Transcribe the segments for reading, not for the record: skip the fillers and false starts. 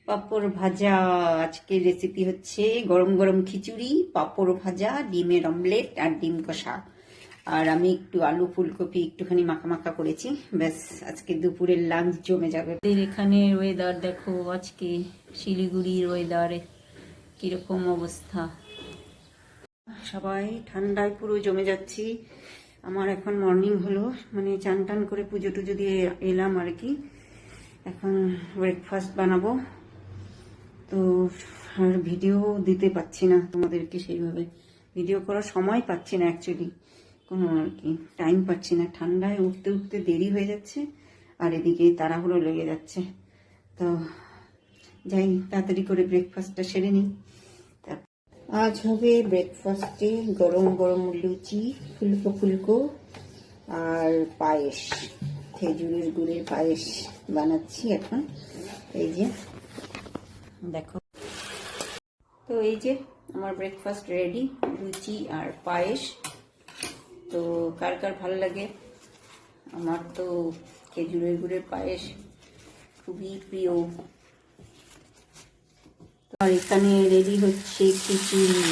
পাঁপড় ভাজা। আজকে রেসিপি হচ্ছে গরম গরম খিচুড়ি, পাঁপড় ভাজা, ডিমের অমলেট আর ডিম কষা। আর আমি একটু আলু ফুলকপি একটুখানি মাখা মাখা করেছি। ব্যাস, আজকে দুপুরের লাঞ্চ জমে যাবে। এখানে ওয়েদার দেখো, আজকে শিলিগুড়ির ওয়েদারে কিরকম অবস্থা। সবাই ঠান্ডায় পুরো জমে যাচ্ছি। আমার এখন মর্নিং হলো, মানে চান টান করে পুজো টুজো দিয়ে এলাম আর কি। এখন ব্রেকফাস্ট বানাবো, তো আর ভিডিও দিতে পাচ্ছি না তোমাদেরকে, সেইভাবে ভিডিও করার সময় পাচ্ছি না অ্যাকচুয়ালি, কোনো আর কি টাইম পাচ্ছি না। ঠান্ডায় উঠতে উঠতে দেরি হয়ে যাচ্ছে, আর এদিকে তাড়াহুড়ো লেগে যাচ্ছে। তো যাই তাড়াতাড়ি করে ব্রেকফাস্টটা সেরে নিই। আজ হবে ব্রেকফাস্টে গরম গরম লুচি, ফুলকো ফুলকো, আর পায়েস, খেজুরের গুড়ের পায়েস বানাচ্ছি এখন। এই যে দেখো, তো এই যে আমার ব্রেকফাস্ট রেডি, লুচি আর পায়েস। তো কার কার ভালো লাগে? আমার তো খেজুরের গুড়ের পায়েস খুবই প্রিয়। আর এখানে রেডি হচ্ছে খিচুড়ি।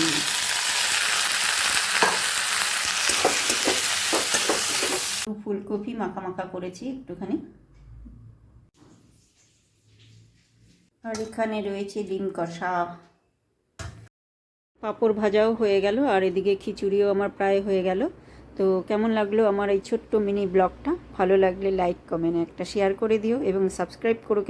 ফুলকপি মাখা মাখা করেছি একটুখানি, আর এখানে রয়েছে ডিম কষা। পাঁপড় ভাজাও হয়ে গেল, আর এদিকে খিচুড়িও আমার প্রায় হয়ে গেল। তো কেমন লাগলো আমার এই ছোট্ট মিনি ব্লগটা? ভালো লাগলে লাইক কমেন্ট একটা শেয়ার করে দিও এবং সাবস্ক্রাইব করো।